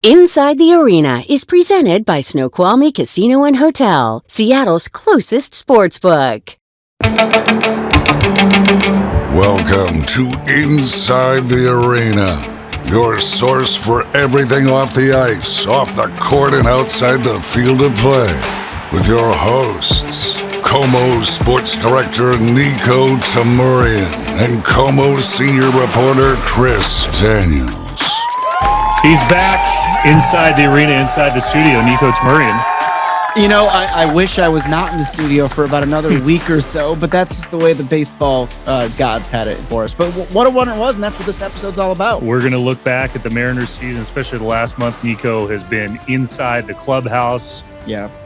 Inside the Arena is presented by Snoqualmie Casino and Hotel, Seattle's closest sportsbook. Welcome to Inside the Arena, your source for everything off the ice, off the court, and outside the field of play. With your hosts, KOMO Sports Director Niko and KOMO Senior Reporter Chris Daniels. He's back inside the arena, inside the studio, Niko Tamurian. You know, I wish I was not in the studio for about another week or so, but that's just the way the baseball gods had it for us. But what a wonder it was, and that's what this episode's all about. We're going to look back at the Mariners season, especially the last month. Niko has been inside the clubhouse,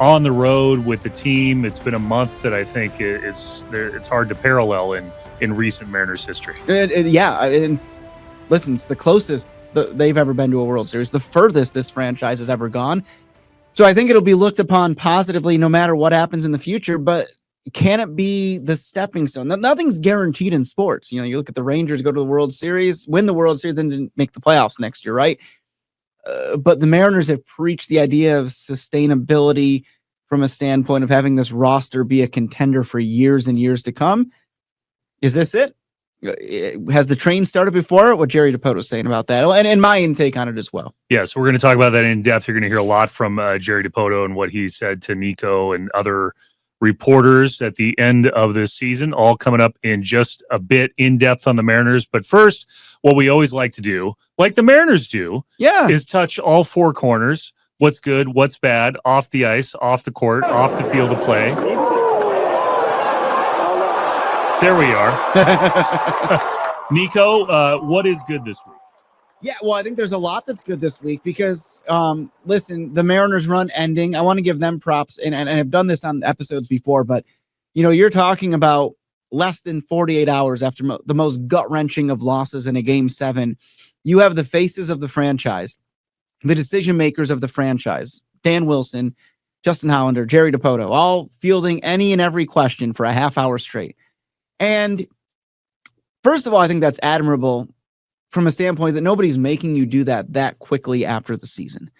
on the road with the team. It's been a month that I think it's hard to parallel in recent Mariners history. And listen, it's the closest they've ever been to a World Series, the furthest this franchise has ever gone. So I think it'll be looked upon positively no matter what happens in the future, but can it be the stepping stone? Nothing's guaranteed in sports. You know, you look at the Rangers go to the World Series, win the World Series, then didn't make the playoffs next year, right? But the Mariners have preached the idea of sustainability from a standpoint of having this roster be a contender for years and years to come. Is this it? Has the train started before? What Jerry DiPoto was saying about that, and my intake on it as well. Yes, we're going to talk about that in depth. You're going to hear a lot from Jerry DiPoto and what he said to Niko and other reporters at the end of this season, all coming up in just a bit in depth on the Mariners. But first, what we always like to do, like the Mariners do, is touch all four corners. What's good, what's bad, off the ice, off the court, off the field of play. There we are. Niko, what is good this week? Yeah, well, I think there's a lot that's good this week because, listen, the Mariners run ending. I want to give them props, and I've done this on episodes before, but, you know, you're talking about less than 48 hours after the most gut-wrenching of losses in a Game 7. You have the faces of the franchise, the decision-makers of the franchise, Dan Wilson, Justin Hollander, Jerry DiPoto, all fielding any and every question for a half hour straight. And first of all, I think that's admirable from a standpoint that nobody's making you do that quickly after the season.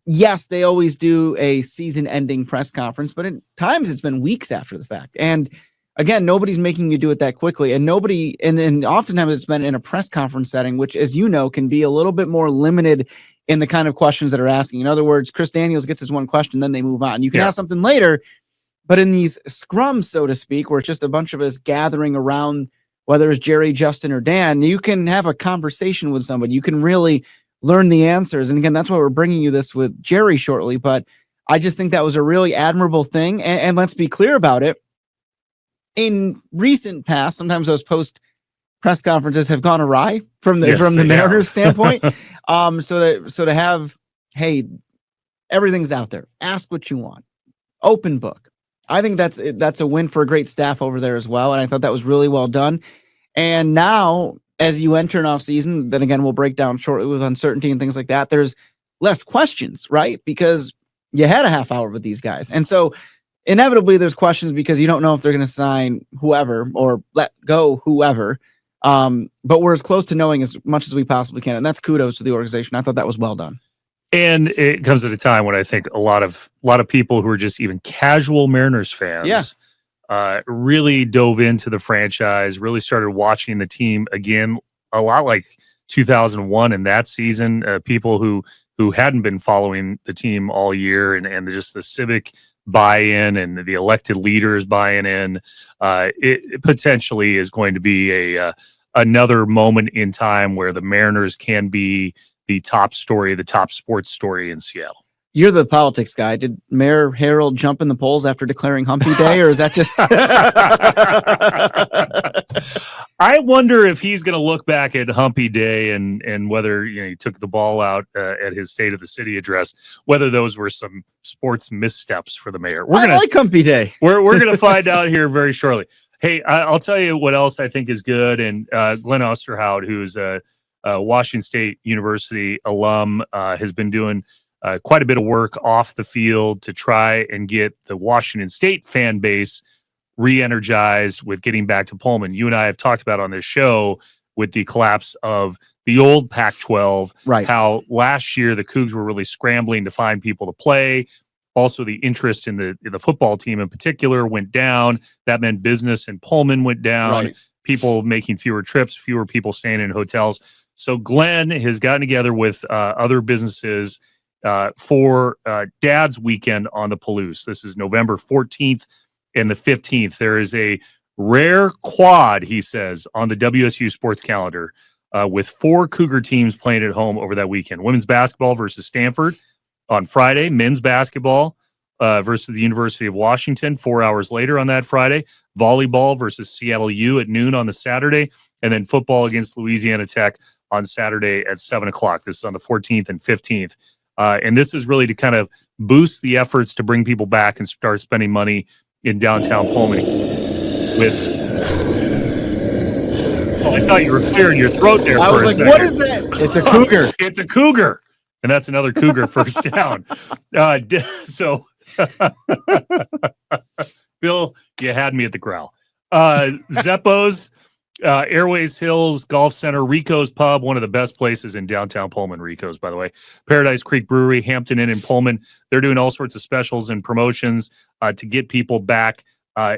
Yes, they always do a season-ending press conference, but at times it's been weeks after the fact. And again, nobody's making you do it that quickly. And oftentimes it's been in a press conference setting, which, as you know, can be a little bit more limited in the kind of questions that are asking. In other words, Chris Daniels gets his one question, then they move on. You can ask something later. But in these scrums, so to speak, where it's just a bunch of us gathering around, whether it's Jerry, Justin, or Dan, you can have a conversation with somebody. You can really learn the answers. And again, that's why we're bringing you this with Jerry shortly. But I just think that was a really admirable thing. And let's be clear about it. In recent past, sometimes those post press conferences have gone awry from the Mariners standpoint. So to have, hey, everything's out there. Ask what you want. Open book. I think that's a win for a great staff over there as well. And I thought that was really well done. And now, as you enter an off season, then again, we'll break down shortly with uncertainty and things like that. There's less questions, right? Because you had a half hour with these guys. And so inevitably there's questions because you don't know if they're going to sign whoever or let go whoever. But we're as close to knowing as much as we possibly can. And that's kudos to the organization. I thought that was well done. And it comes at a time when I think a lot of people who are just even casual Mariners fans really dove into the franchise, really started watching the team again, a lot like 2001 in that season. People who hadn't been following the team all year and just the civic buy-in and the elected leaders buying in, it potentially is going to be another moment in time where the Mariners can be the top story, the top sports story in Seattle. You're the politics guy. Did Mayor Harold jump in the polls after declaring Humpy Day, or is that just... I wonder if he's going to look back at Humpy Day and whether he took the ball out at his State of the City address, whether those were some sports missteps for the mayor. I like Humpy Day. We're going to find out here very shortly. Hey, I'll tell you what else I think is good. And Glenn Osterhout, who's a Washington State University alum, has been doing quite a bit of work off the field to try and get the Washington State fan base re-energized with getting back to Pullman. You and I have talked about on this show with the collapse of the old Pac-12, Right. how last year the Cougs were really scrambling to find people to play. Also, the interest in the football team in particular went down. That meant business in Pullman went down. Right. People making fewer trips, fewer people staying in hotels. So Glenn has gotten together with other businesses for Dad's Weekend on the Palouse. This is November 14th and the 15th. There is a rare quad, he says, on the WSU sports calendar with 4 Cougar teams playing at home over that weekend. Women's basketball versus Stanford on Friday. Men's basketball versus the University of Washington 4 hours later on that Friday. Volleyball versus Seattle U at noon on the Saturday. And then football against Louisiana Tech on Saturday at 7 o'clock. This is on the 14th and 15th. And this is really to kind of boost the efforts to bring people back and start spending money in downtown Pullman. I thought you were clearing your throat there. I for was a like, second. what is that? It's a cougar. It's a cougar. And that's another cougar first down. So, Bill, you had me at the growl. Zeppo's, Airways Hills Golf Center, Rico's Pub, one of the best places in downtown Pullman. Rico's, by the way. Paradise Creek Brewery, Hampton Inn in Pullman. They're doing all sorts of specials and promotions to get people back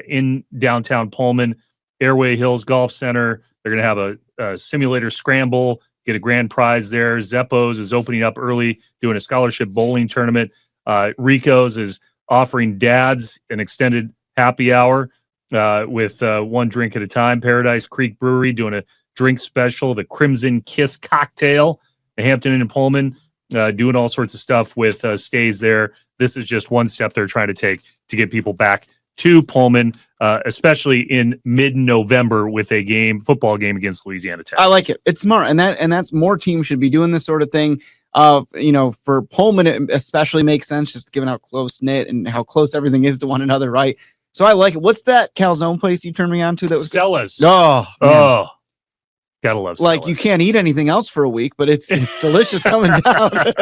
in downtown Pullman. Airway Hills Golf Center, they're going to have a simulator scramble, get a grand prize there. Zeppo's is opening up early, doing a scholarship bowling tournament. Rico's is offering dads an extended happy hour with one drink at a time. Paradise Creek Brewery doing a drink special, the Crimson Kiss cocktail. The Hampton Inn in Pullman doing all sorts of stuff with stays there. This is just one step they're trying to take to get people back to Pullman, especially in mid-November with a football game against Louisiana Tech. I like it. It's smart, and that's more teams should be doing this sort of thing. For Pullman, it especially makes sense, just given how close knit and how close everything is to one another, right? So I like it. What's that calzone place you turned me on to? That was Cella's. Oh, gotta love like Cella's. You can't eat anything else for a week, but it's delicious coming down.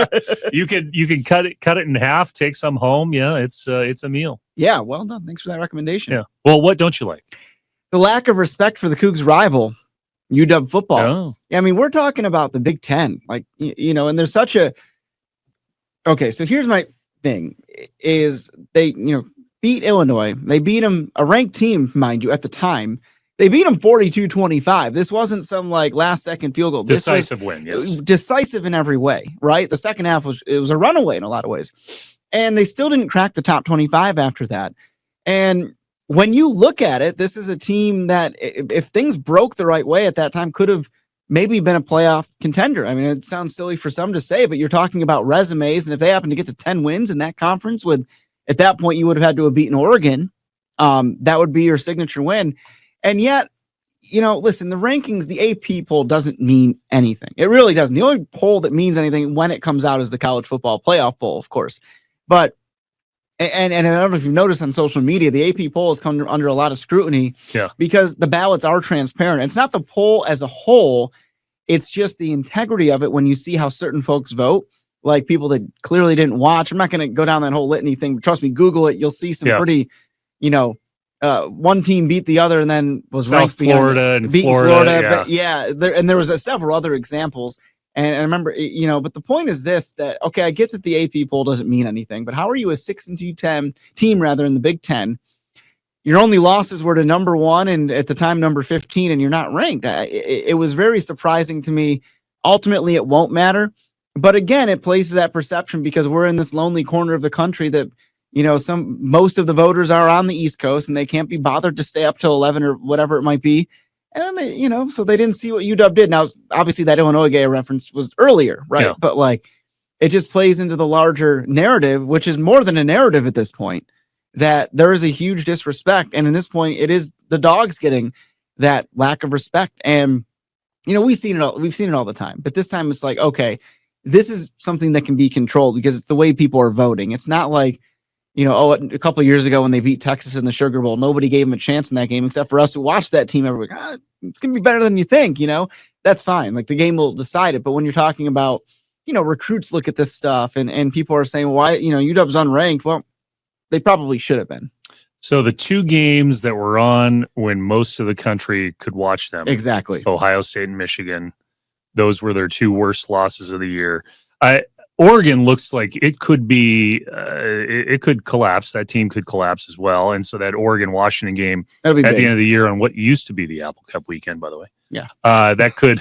You can cut it in half, take some home. Yeah, it's a meal. Yeah, well done. Thanks for that recommendation. Yeah. Well, what don't you like? The lack of respect for the Cougs' rival, UW football. Oh. I mean, we're talking about the Big Ten, and there's such a. Okay, so here's my thing: is they beat Illinois. They beat them, a ranked team, mind you, at the time. They beat them 42-25. This wasn't some last second field goal. Decisive win, yes. Decisive in every way, right? The second half was a runaway in a lot of ways. And they still didn't crack the top 25 after that. And when you look at it, this is a team that if things broke the right way at that time could have maybe been a playoff contender. I mean, it sounds silly for some to say, but you're talking about resumes. And if they happen to get to 10 wins in that conference at that point, you would have had to have beaten Oregon. That would be your signature win. And yet, listen, the rankings, the AP poll doesn't mean anything. It really doesn't. The only poll that means anything when it comes out is the college football playoff poll, of course. But, and I don't know if you've noticed on social media, the AP poll has come under a lot of scrutiny because the ballots are transparent. It's not the poll as a whole. It's just the integrity of it when you see how certain folks vote, like people that clearly didn't watch. I'm not going to go down that whole litany thing, but trust me, Google it. You'll see some pretty, one team beat the other and then was South ranked Florida and beat Florida. But there was several other examples. And I remember, but the point is this, that, okay, I get that the AP poll doesn't mean anything, but how are you a 6-2 team in the Big Ten? Your only losses were to number 1 and at the time number 15, and you're not ranked. It was very surprising to me. Ultimately, it won't matter. But again, it places that perception because we're in this lonely corner of the country that, most of the voters are on the East Coast and they can't be bothered to stay up till 11 or whatever it might be. And then they, so they didn't see what UW did. Now, obviously that Illinois game reference was earlier, right? Yeah. But it just plays into the larger narrative, which is more than a narrative at this point, that there is a huge disrespect. And in this point, it is the dogs getting that lack of respect. And, we've seen it all the time, but this time it's like, okay, this is something that can be controlled because it's the way people are voting. It's not like, a couple of years ago when they beat Texas in the Sugar Bowl, nobody gave them a chance in that game except for us who watched that team. Everybody, it's going to be better than you think, that's fine. The game will decide it. But when you're talking about, recruits look at this stuff and people are saying, why, UW's unranked. Well, they probably should have been. So the two games that were on when most of the country could watch them, Exactly. Ohio State and Michigan, those were their two worst losses of the year. Oregon looks like it could be, it could collapse. That team could collapse as well. And so that Oregon-Washington game at big. the end of the year on what used to be the Apple Cup weekend, by the way. Yeah. That could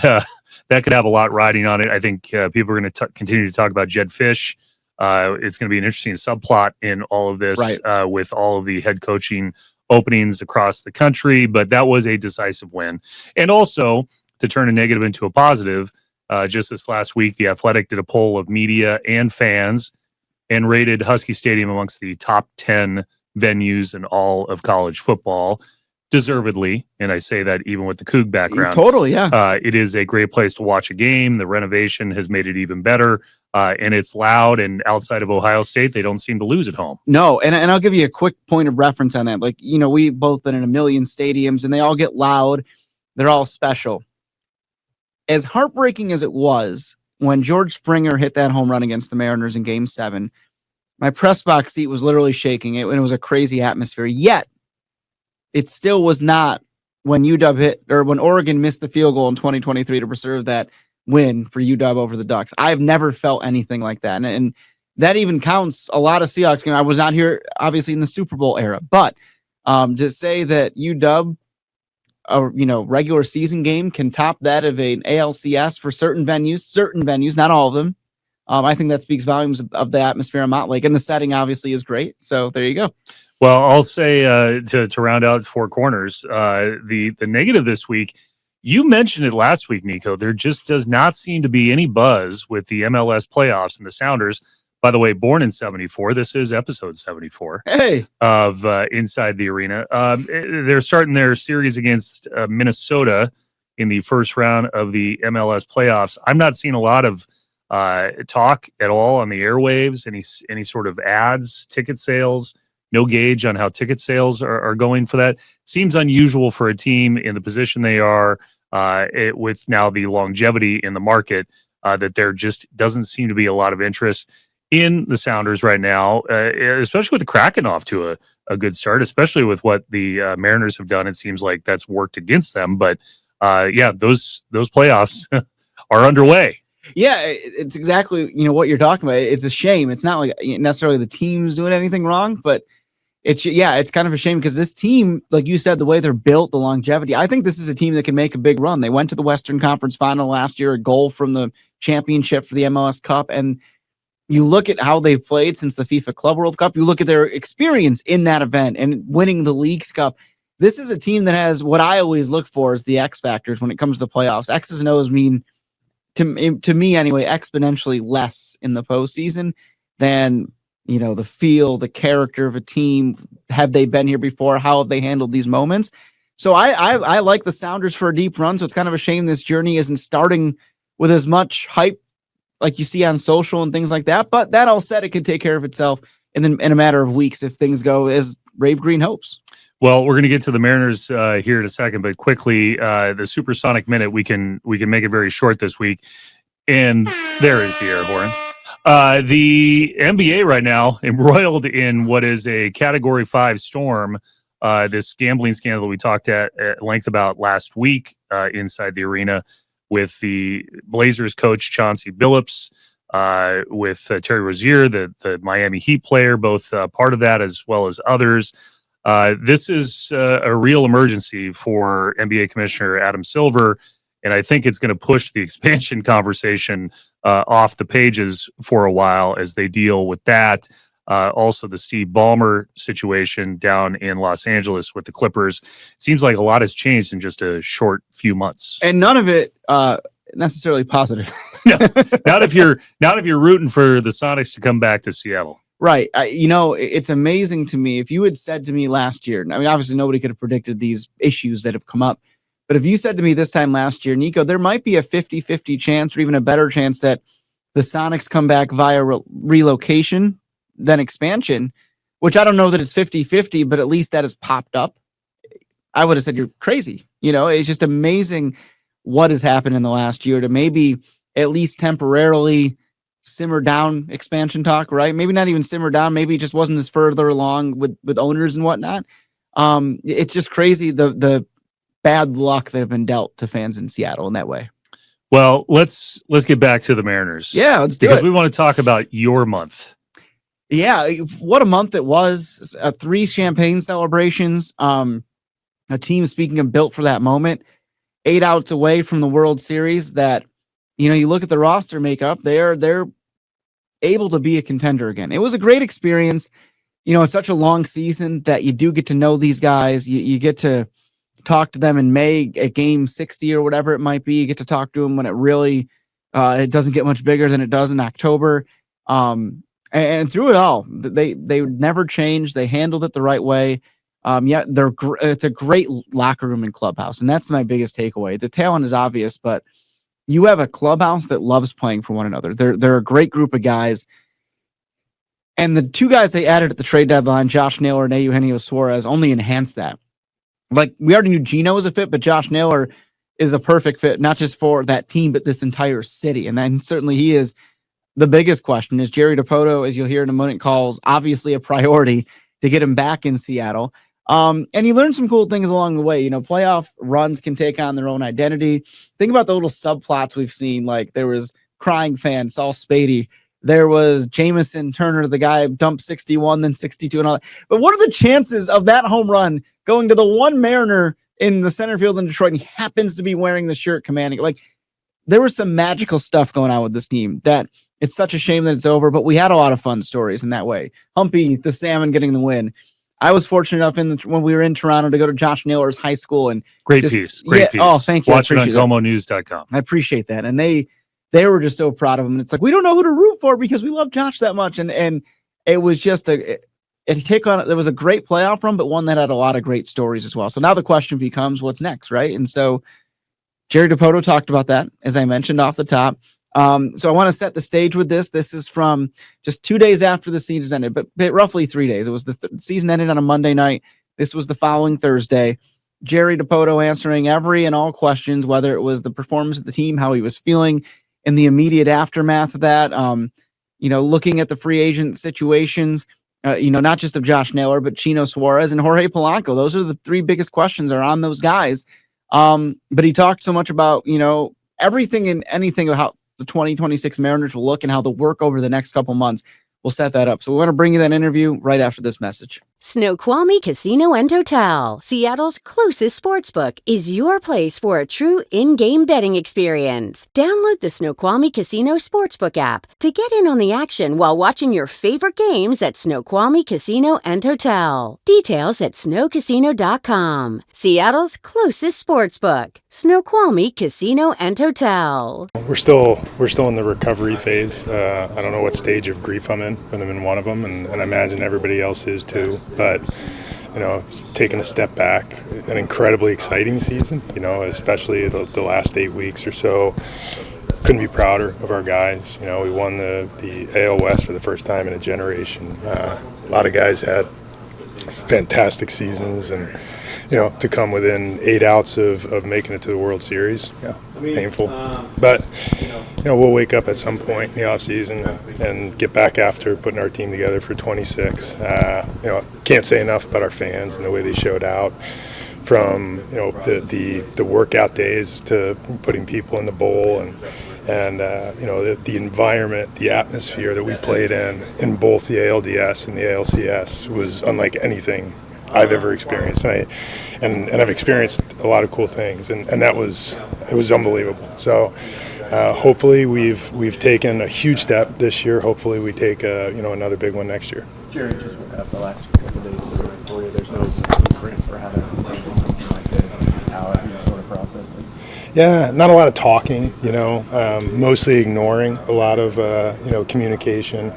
have a lot riding on it. I think people are going to continue to talk about Jed Fish. It's going to be an interesting subplot in all of this, right, with all of the head coaching openings across the country. But that was a decisive win. And also, to turn a negative into a positive, just this last week, The Athletic did a poll of media and fans and rated Husky Stadium amongst the top 10 venues in all of college football, deservedly. And I say that even with the Coug background. Totally, yeah. It is a great place to watch a game. The renovation has made it even better. And it's loud, and outside of Ohio State, they don't seem to lose at home. No, and I'll give you a quick point of reference on that. Like, we've both been in a million stadiums, and they all get loud. They're all special. As heartbreaking as it was when George Springer hit that home run against the Mariners in Game 7, my press box seat was literally shaking. It was a crazy atmosphere. Yet, it still was not when UW hit, or when Oregon missed the field goal in 2023 to preserve that win for UW over the Ducks. I've never felt anything like that. And that even counts a lot of Seahawks games. I was not here, obviously, in the Super Bowl era, but to say that UW, a regular season game, can top that of an ALCS for certain venues, not all of them. I think that speaks volumes of the atmosphere in Mountain Lake, and the setting obviously is great. So there you go. Well, I'll say to round out Four Corners, the negative this week. You mentioned it last week, Niko. There just does not seem to be any buzz with the MLS playoffs and the Sounders. By the way, born in 74. This is episode 74 of Inside the Arena. They're starting their series against Minnesota in the first round of the MLS playoffs. I'm not seeing a lot of talk at all on the airwaves, any sort of ads, ticket sales, no gauge on how ticket sales are going for that. Seems unusual for a team in the position they are, with now the longevity in the market, that there just doesn't seem to be a lot of interest in the Sounders right now, especially with the Kraken off to a good start, especially with what the Mariners have done. It seems like that's worked against them. But those playoffs are underway. Yeah, it's exactly what you're talking about. It's a shame. It's not like necessarily the team's doing anything wrong, but it's kind of a shame because this team, like you said, the way they're built, the longevity, I think this is a team that can make a big run. They went to the Western Conference Final last year, a goal from the championship for the MLS Cup. And you look at how they've played since the FIFA Club World Cup. You look at their experience in that event and winning the Leagues Cup. This is a team that has what I always look for is the X factors when it comes to the playoffs. X's and O's mean, to me anyway, exponentially less in the postseason than the feel, the character of a team. Have they been here before? How have they handled these moments? So I like the Sounders for a deep run. So it's kind of a shame this journey isn't starting with as much hype like you see on social and things like that. But that all said, it can take care of itself in a matter of weeks if things go as Rave Green hopes. Well, we're going to get to the Mariners here in a second, but quickly, the Supersonic Minute, we can make it very short this week. And there is the air horn. The NBA right now embroiled in what is a Category 5 storm. This gambling scandal that we talked at length about last week inside the arena with the Blazers coach Chauncey Billups, with Terry Rozier, the Miami Heat player, both part of that as well as others. This is a real emergency for NBA Commissioner Adam Silver, and I think it's going to push the expansion conversation off the pages for a while as they deal with that. Also, the Steve Ballmer situation down in Los Angeles with the Clippers. It seems like a lot has changed in just a short few months, and none of it necessarily positive. No, not if you're rooting for the Sonics to come back to Seattle. Right. It's amazing to me. If you had said to me last year, I mean, obviously nobody could have predicted these issues that have come up, but if you said to me this time last year, Niko, there might be a 50-50 chance or even a better chance that the Sonics come back via relocation than expansion, which I don't know that it's 50-50, but at least that has popped up. I would have said you're crazy. It's just amazing what has happened in the last year to maybe at least temporarily simmer down expansion talk, right? Maybe not even simmer down. Maybe it just wasn't as further along with owners and whatnot. It's just crazy the bad luck that have been dealt to fans in Seattle in that way. Well, let's get back to the Mariners. Yeah, let's do because it. we want to talk about your month. Yeah, what a month it was. 3 champagne celebrations. A team, speaking of built for that moment, 8 outs away from the World Series that, you look at the roster makeup, they're able to be a contender again. It was a great experience. It's such a long season that you do get to know these guys. You get to talk to them in May at game 60 or whatever it might be. You get to talk to them when it really, it doesn't get much bigger than it does in October. And through it all, they never changed. They handled it the right way. Yet it's a great locker room and clubhouse. And that's my biggest takeaway. The talent is obvious, but you have a clubhouse that loves playing for one another. They're a great group of guys. And the 2 guys they added at the trade deadline, Josh Naylor and Eugenio Suarez, only enhanced that. Like, we already knew Gino was a fit, but Josh Naylor is a perfect fit, not just for that team, but this entire city. And then certainly he is. The biggest question is Jerry DiPoto, as you'll hear in a moment, calls obviously a priority to get him back in Seattle. And he learned some cool things along the way. Playoff runs can take on their own identity. Think about the little subplots we've seen. Like, there was crying fan, Saul Spady. There was Jamison Turner, the guy dumped 61, then 62 and all that. But what are the chances of that home run going to the one Mariner in the center field in Detroit, and he happens to be wearing the shirt commanding? Like, there was some magical stuff going on with this team that it's such a shame that it's over, but we had a lot of fun stories in that way. Humpy, the Salmon getting the win. I was fortunate enough when we were in Toronto to go to Josh Naylor's high school. And Great piece. Oh, thank you. Watch it on KOMOnews.com. I appreciate that. And they were just so proud of him. And it's like, we don't know who to root for because we love Josh that much. And it was just there was a great playoff run, but one that had a lot of great stories as well. So now the question becomes, what's next, right? And so Jerry DiPoto talked about that, as I mentioned off the top. So I want to set the stage with this. This is from just 2 days after the season ended, but roughly 3 days. It was the season ended on a Monday night. This was the following Thursday. Jerry DiPoto answering every and all questions, whether it was the performance of the team, how he was feeling in the immediate aftermath of that. Looking at the free agent situations, not just of Josh Naylor, but Chino Suarez and Jorge Polanco. Those are the 3 biggest questions are on those guys. But he talked so much about, everything and anything about how the 2026 Mariners will look and how the work over the next couple months will set that up. So we want to bring you that interview right after this message. Snoqualmie Casino and Hotel, Seattle's closest sportsbook, is your place for a true in-game betting experience. Download the Snoqualmie Casino Sportsbook app to get in on the action while watching your favorite games at Snoqualmie Casino and Hotel. Details at snowcasino.com. Seattle's closest sportsbook, Snoqualmie Casino and Hotel. We're still in the recovery phase. I don't know what stage of grief I'm in, but I'm in one of them, and I imagine everybody else is too. But taking a step back, an incredibly exciting season. Especially the last 8 weeks or so. Couldn't be prouder of our guys. We won the AL West for the first time in a generation. A lot of guys had fantastic seasons, and to come within 8 outs of making it to the World Series, painful. But we'll wake up at some point in the off season and get back after putting our team together for 26. Can't say enough about our fans and the way they showed out. From the workout days to putting people in the bowl and the environment, the atmosphere that we played in both the ALDS and the ALCS was unlike anything I've ever experienced. And I've experienced a lot of cool things, and it was unbelievable. So hopefully we've taken a huge step this year. Hopefully we take another big one next year. Jerry, just the last couple of days for you, there's no blueprint for how to do something like this. How have you sort of processed it? Yeah, not a lot of talking, mostly ignoring a lot of, communication,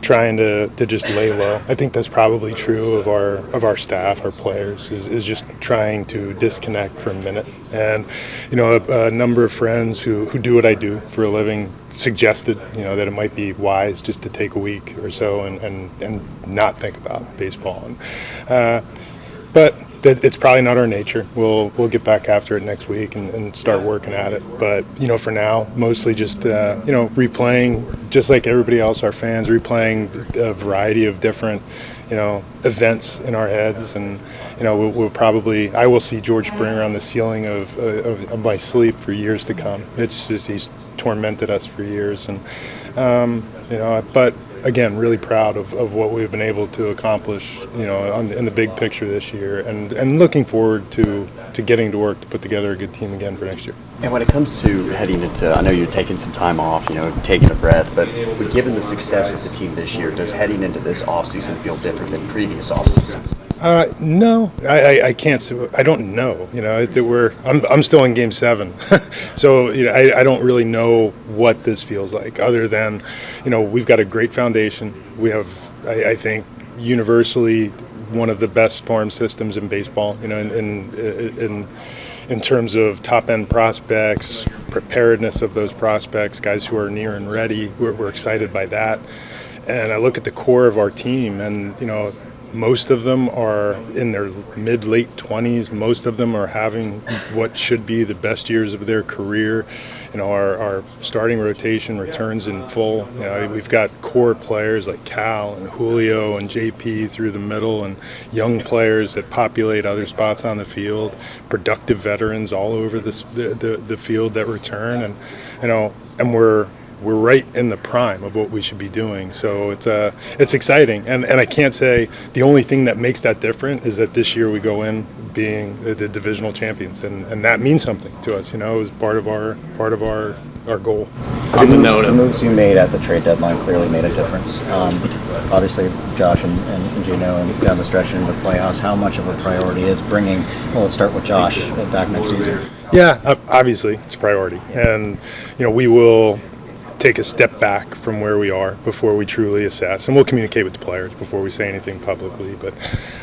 trying to just lay low. I think that's probably true of our staff, our players, is just trying to disconnect for a minute. And, a number of friends who do what I do for a living suggested, that it might be wise just to take a week or so and not think about baseball. But it's probably not our nature. We'll get back after it next week and start working at it. But for now, mostly just replaying, just like everybody else, our fans, replaying a variety of different events in our heads, and we'll probably, I will see George Springer on the ceiling of my sleep for years to come. It's just, he's tormented us for years, and but again, really proud of what we've been able to accomplish, in the big picture this year, and looking forward to getting to work to put together a good team again for next year. And when it comes to heading into, I know you're taking some time off, taking a breath, but given the success of the team this year, does heading into this offseason feel different than previous offseasons? No, I can't. I don't know. I'm still in Game 7, so I don't really know what this feels like. Other than, we've got a great foundation. We have, I think, universally one of the best farm systems in baseball. In terms of top-end prospects, preparedness of those prospects, guys who are near and ready. We're excited by that. And I look at the core of our team, and most of them are in their mid-late 20s. Most of them are having what should be the best years of their career. Our starting rotation returns in full. We've got core players like Cal and Julio and JP through the middle, and young players that populate other spots on the field. Productive veterans all over the field that return, and we're right in the prime of what we should be doing. So it's exciting, and I can't say the only thing that makes that different is that this year we go in being the divisional champions, and that means something to us. It was part of our goal. The moves you made at the trade deadline clearly made a difference. Obviously, Josh and Gino and down the stretch into the playoffs, how much of a priority is bringing, let's start with Josh back next season? Yeah, obviously it's a priority, and we will take a step back from where we are before we truly assess, and we'll communicate with the players before we say anything publicly. But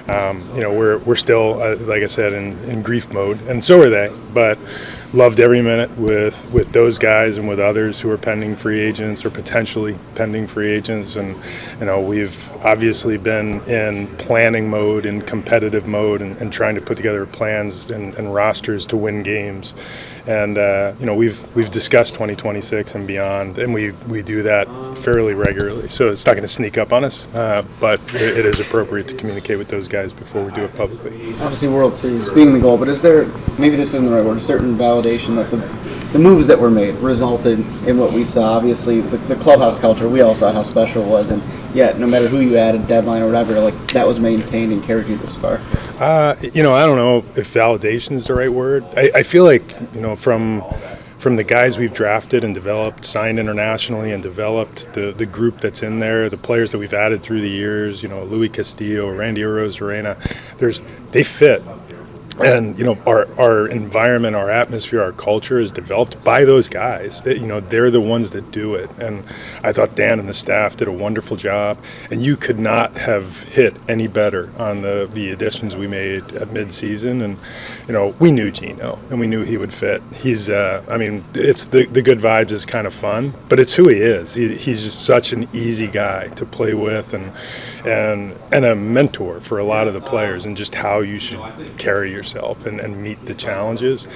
we're still, like I said, in grief mode, and so are they. But loved every minute with those guys and with others who are pending free agents or potentially pending free agents. And we've obviously been in planning mode and competitive mode, and trying to put together plans and rosters to win games. And we've discussed 2026 and beyond, and we do that fairly regularly. So it's not going to sneak up on us, but it is appropriate to communicate with those guys before we do it publicly. Obviously, World Series being the goal, but is there, maybe this isn't the right word, a certain validation that the moves that were made resulted in what we saw? Obviously, the clubhouse culture, we all saw how special it was, and yet no matter who you added, deadline or whatever, that was maintained and carried you this far. I don't know if validation is the right word. I feel like, from the guys we've drafted and developed, signed internationally and developed, the group that's in there, the players that we've added through the years, Luis Castillo, Randy Arozarena, they fit. And our environment, our atmosphere, our culture is developed by those guys. They're the ones that do it. And I thought Dan and the staff did a wonderful job. And you could not have hit any better on the additions we made at midseason. And we knew Gino, and we knew he would fit. He's it's the good vibes is kind of fun, but it's who he is. He's just such an easy guy to play with, and a mentor for a lot of the players, and just how you should carry yourself and meet the challenges.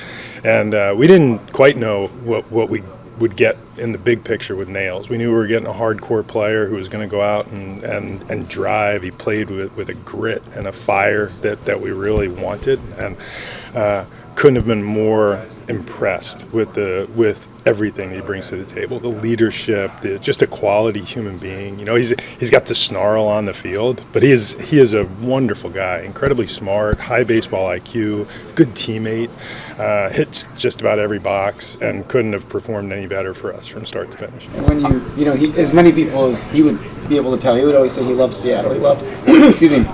And we didn't quite know what we would get in the big picture with Nails. We knew we were getting a hardcore player who was going to go out and drive. He played with a grit and a fire that we really wanted, and couldn't have been more impressed with everything he brings to the table. The leadership, just a quality human being. He's got the snarl on the field, but he is a wonderful guy, incredibly smart, high baseball IQ, good teammate, hits just about every box, and couldn't have performed any better for us from start to finish. And when he, as many people as he would be able to tell, he would always say he loved Seattle. He loved, excuse me,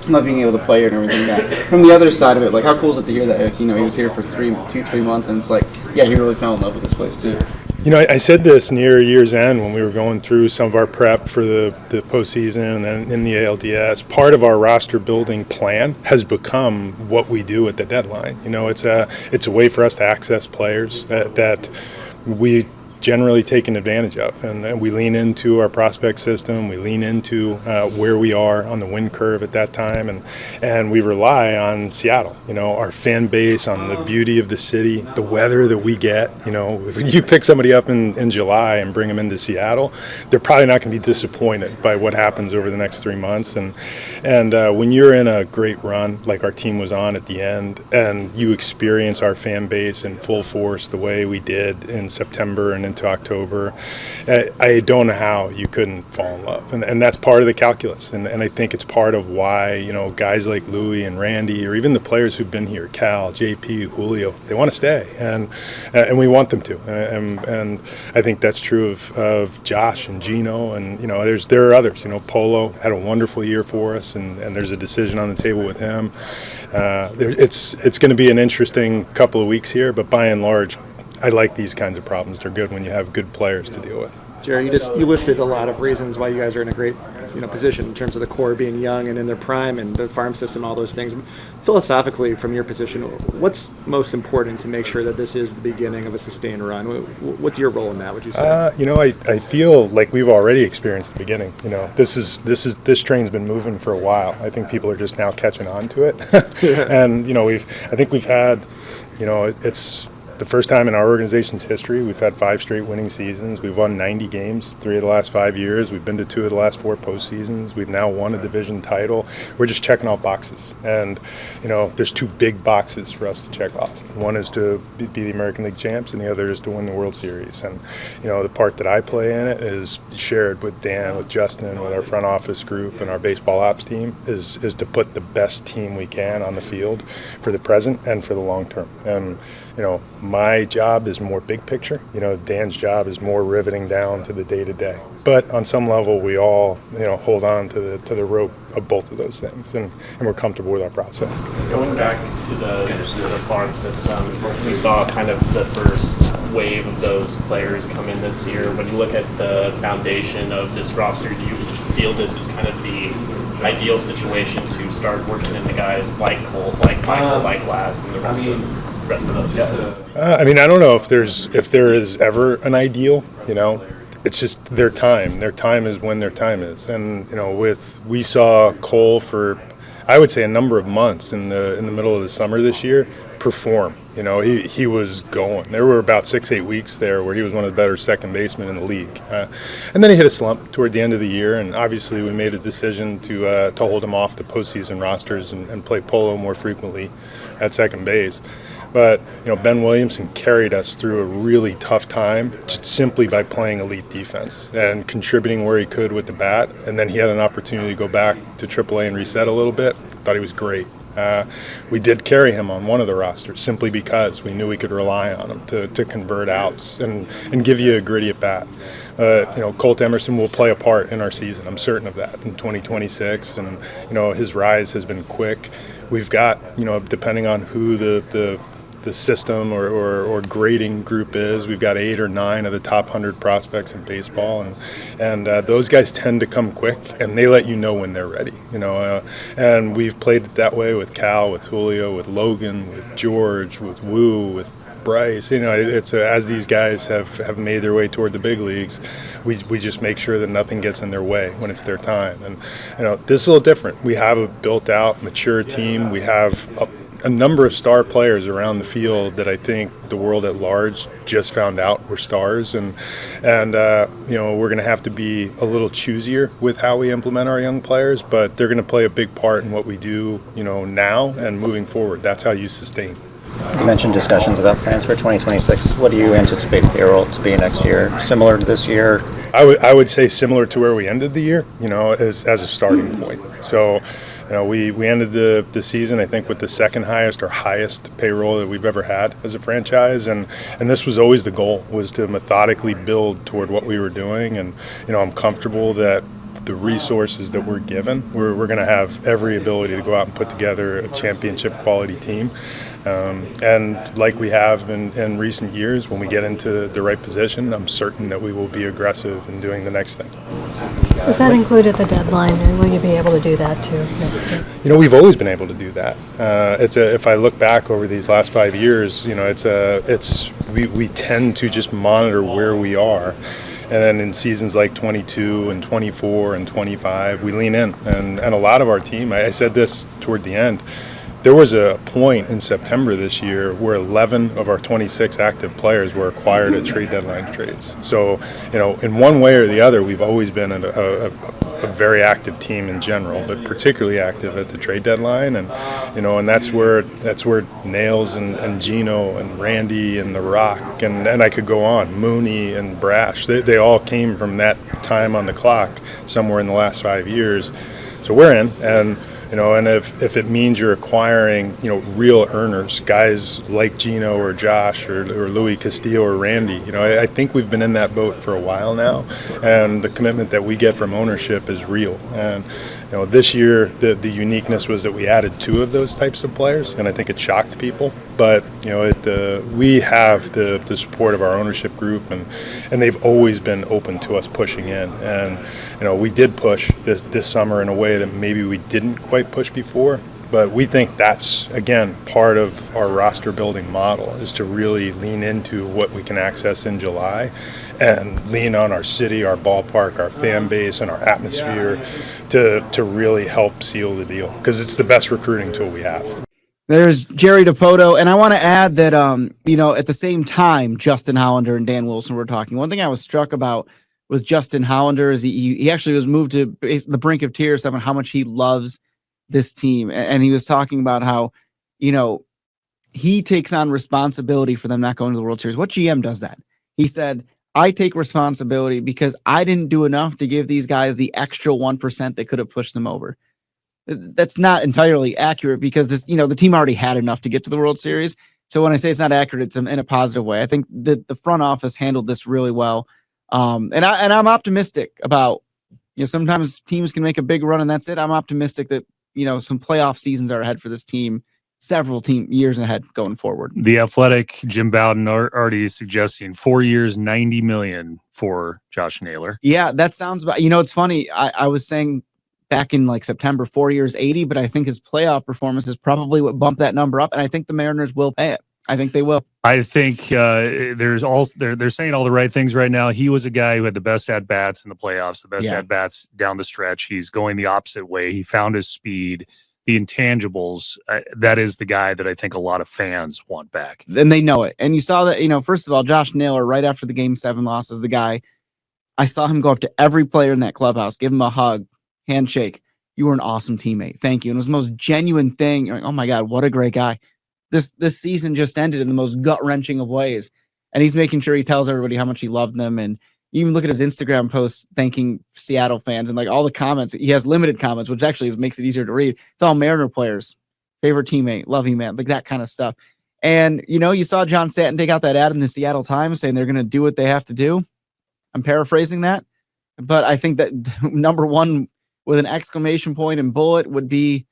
love being able to play here and everything like that. From the other side of it, how cool is it to hear that, he was here for 3 months, and it's he really fell in love with this place too. I said this near year's end when we were going through some of our prep for the postseason and then in the ALDS. Part of our roster building plan has become what we do at the deadline. It's a way for us to access players that we generally taken advantage of. And we lean into our prospect system. We lean into where we are on the win curve at that time. And we rely on Seattle, our fan base, on the beauty of the city, the weather that we get. If you pick somebody up in July and bring them into Seattle, they're probably not going to be disappointed by what happens over the next 3 months. And when you're in a great run like our team was on at the end, and you experience our fan base in full force the way we did in September and into October, I don't know how you couldn't fall in love. And that's part of the calculus. And I think it's part of why, guys like Louie and Randy, or even the players who've been here, Cal, JP, Julio, they want to stay. And we want them to. And I think that's true of Josh and Gino. And, there are others. Polo had a wonderful year for us, and there's a decision on the table with him. It's going to be an interesting couple of weeks here, but by and large, I like these kinds of problems. They're good when you have good players to deal with. Jerry, you listed a lot of reasons why you guys are in a great position in terms of the core being young and in their prime and the farm system, all those things. Philosophically, from your position, what's most important to make sure that this is the beginning of a sustained run? What's your role in that, would you say? I feel like we've already experienced the beginning. This train's been moving for a while. I think people are just now catching on to it. And I think we've had, it's the first time in our organization's history we've had 5 straight winning seasons. We've won 90 games 3 of the last 5 years. We've been to 2 of the last 4 postseasons. We've now won a division title. We're just checking off boxes. And, there's 2 big boxes for us to check off. One is to be the American League champs, and the other is to win the World Series. And, the part that I play in it is shared with Dan, with Justin, with our front office group and our baseball ops team, is to put the best team we can on the field for the present and for the long term. And, my job is more big picture. Dan's job is more riveting down to the day-to-day. But on some level, we all, hold on to the rope of both of those things, and we're comfortable with our process. Going back to the farm system, we saw kind of the first wave of those players come in this year. When you look at the foundation of this roster, do you feel this is kind of the ideal situation to start working into guys like Cole, like Michael, like Laz, and the rest of those guys? I don't know if there is ever an ideal. It's just their time. Their time is when their time is. And we saw Cole for, I would say, a number of months in the middle of the summer this year perform. He was going. There were about 6-8 weeks there where he was one of the better second basemen in the league. And then he hit a slump toward the end of the year, and obviously we made a decision to hold him off the postseason rosters and play Polo more frequently at second base. But, Ben Williamson carried us through a really tough time just simply by playing elite defense and contributing where he could with the bat. And then he had an opportunity to go back to AAA and reset a little bit. Thought he was great. We did carry him on one of the rosters simply because we knew we could rely on him to convert outs and give you a gritty at bat. Colt Emerson will play a part in our season. I'm certain of that in 2026. And, his rise has been quick. We've got, depending on who the system or grading group is, we've got 8 or 9 of the top 100 prospects in baseball, and those guys tend to come quick, and they let you know when they're ready. And we've played it that way with Cal, with Julio, with Logan, with George, with Wu, with Bryce. It's as these guys have made their way toward the big leagues, we just make sure that nothing gets in their way when it's their time. And this is a little different. We have a built-out, mature team. We have a number of star players around the field that I think the world at large just found out were stars, and we're going to have to be a little choosier with how we implement our young players, but they're going to play a big part in what we do, now and moving forward. That's how you sustain. You mentioned discussions about plans for 2026. What do you anticipate payroll to be next year? Similar to this year? I would say similar to where we ended the year, as a starting point. So, we ended the season, I think, with the second highest or highest payroll that we've ever had as a franchise, and this was always the goal, was to methodically build toward what we were doing. And I'm comfortable that the resources that we're given, we're going to have every ability to go out and put together a championship quality team. And like we have in recent years, when we get into the right position, I'm certain that we will be aggressive in doing the next thing. Is that included the deadline, or will you be able to do that too next year? You know, we've always been able to do that. If I look back over these last 5 years, you know, we tend to just monitor where we are. And then in seasons like 22 and 24 and 25, we lean in. And a lot of our team, I said this toward the end, there was a point in September this year where 11 of our 26 active players were acquired at trade deadline trades. So, you know, in one way or the other, we've always been a very active team in general, but particularly active at the trade deadline. And, you know, and that's where Nails and Gino and Randy and The Rock and I could go on, Mooney and Brash, they all came from that time on the clock somewhere in the last 5 years. So we're in, and you know, and if it means you're acquiring, you know, real earners, guys like Gino or Josh or Louis Castillo or Randy, you know, I think we've been in that boat for a while now, and the commitment that we get from ownership is real. And you know, this year the uniqueness was that we added 2 of those types of players, and I think it shocked people. But you know, we have the support of our ownership group, and they've always been open to us pushing in. And you know, we did push this summer in a way that maybe we didn't quite push before. But we think that's, again, part of our roster building model, is to really lean into what we can access in July and lean on our city, our ballpark, our fan base, and our atmosphere to really help seal the deal, because it's the best recruiting tool we have. There's Jerry DePoto, and I want to add that, you know, at the same time, Justin Hollander and Dan Wilson were talking. One thing I was struck about with Justin Hollander is he actually was moved to the brink of tears about how much he loves this team. And he was talking about how, you know, he takes on responsibility for them not going to the World Series. What GM does that? He said, I take responsibility because I didn't do enough to give these guys the extra 1% that could have pushed them over. That's not entirely accurate, because this, you know, the team already had enough to get to the World Series. So when I say it's not accurate, it's in a positive way. I think that the front office handled this really well. And I'm optimistic about, you know, sometimes teams can make a big run and that's it. I'm optimistic that, you know, some playoff seasons are ahead for this team, several years ahead going forward. The Athletic, Jim Bowden already suggesting 4 years, $90 million for Josh Naylor. Yeah, that sounds about, you know, it's funny. I was saying back in like September, 4 years, 80, but I think his playoff performance is probably what bumped that number up. And I think the Mariners will pay it. I think they will. I think they're saying all the right things right now. He was a guy who had the best at bats in the playoffs, the best at bats down the stretch. He's going the opposite way. He found his speed, the intangibles. That is the guy that I think a lot of fans want back. And they know it. And you saw that, you know, first of all, Josh Naylor, right after the Game 7 loss, is the guy. I saw him go up to every player in that clubhouse, give him a hug, handshake. You were an awesome teammate. Thank you. And it was the most genuine thing. You're like, oh my God, what a great guy. This season just ended in the most gut-wrenching of ways. And he's making sure he tells everybody how much he loved them. And you even look at his Instagram posts thanking Seattle fans, and like all the comments. He has limited comments, which actually makes it easier to read. It's all Mariner players. Favorite teammate, love you, man. Like that kind of stuff. And, you know, you saw John Stanton take out that ad in the Seattle Times saying they're going to do what they have to do. I'm paraphrasing that. But I think that number one with an exclamation point and bullet would be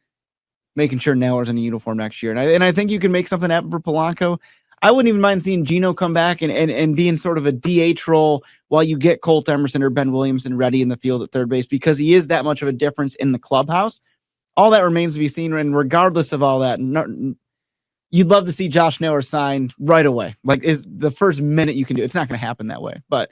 making sure Naylor's in a uniform next year. And I think you can make something happen for Polanco. I wouldn't even mind seeing Gino come back and be in sort of a DH role while you get Colt Emerson or Ben Williamson ready in the field at third base, because he is that much of a difference in the clubhouse. All that remains to be seen. And regardless of all that, you'd love to see Josh Naylor signed right away. Like, is the first minute you can do. It's not going to happen that way, but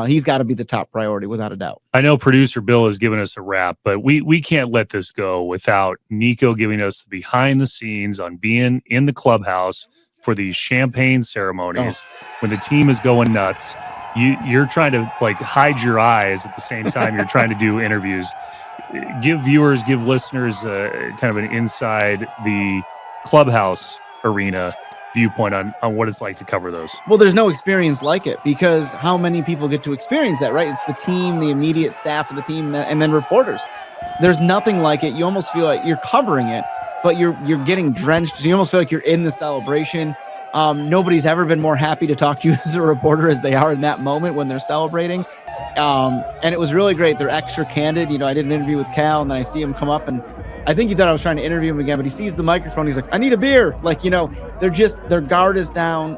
he's got to be the top priority without a doubt. I know producer Bill has given us a wrap, but we can't let this go without Niko giving us the behind the scenes on being in the clubhouse for these champagne ceremonies when the team is going nuts. You're trying to like hide your eyes at the same time you're trying to do interviews. Give viewers, give listeners kind of an inside the clubhouse arena viewpoint on what it's like to cover those. Well, there's no experience like it, because how many people get to experience that, right? It's the team, the immediate staff of the team, and then reporters. There's nothing like it. You almost feel like you're covering it, but you're getting drenched. You almost feel like you're in the celebration. Nobody's ever been more happy to talk to you as a reporter as they are in that moment when they're celebrating. And it was really great. They're extra candid. You know, I did an interview with Cal, and then I see him come up and I think he thought I was trying to interview him again, but he sees the microphone. He's like, I need a beer. Like, their guard is down.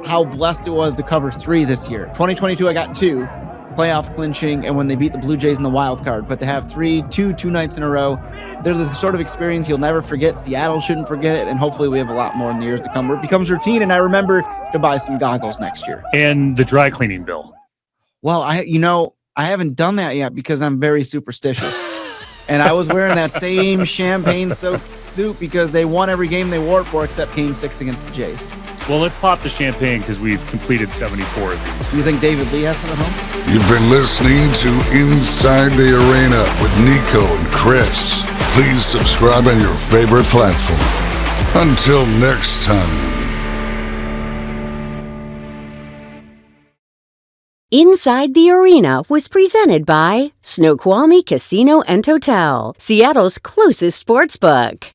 How blessed it was to cover 3 this year. 2022, I got 2 playoff clinching, and when they beat the Blue Jays in the wild card, but to have 2 nights in a row, they're the sort of experience you'll never forget. Seattle shouldn't forget it, and hopefully we have a lot more in the years to come where it becomes routine. And I remember to buy some goggles next year. And the dry cleaning bill. Well, I haven't done that yet because I'm very superstitious. And I was wearing that same champagne-soaked suit because they won every game they wore it for except Game 6 against the Jays. Well, let's pop the champagne because we've completed 74 of these. Do you think David Lee has some at home? You've been listening to Inside the Arena with Niko and Chris. Please subscribe on your favorite platform. Until next time. Inside the Arena was presented by Snoqualmie Casino and Hotel, Seattle's closest sports book.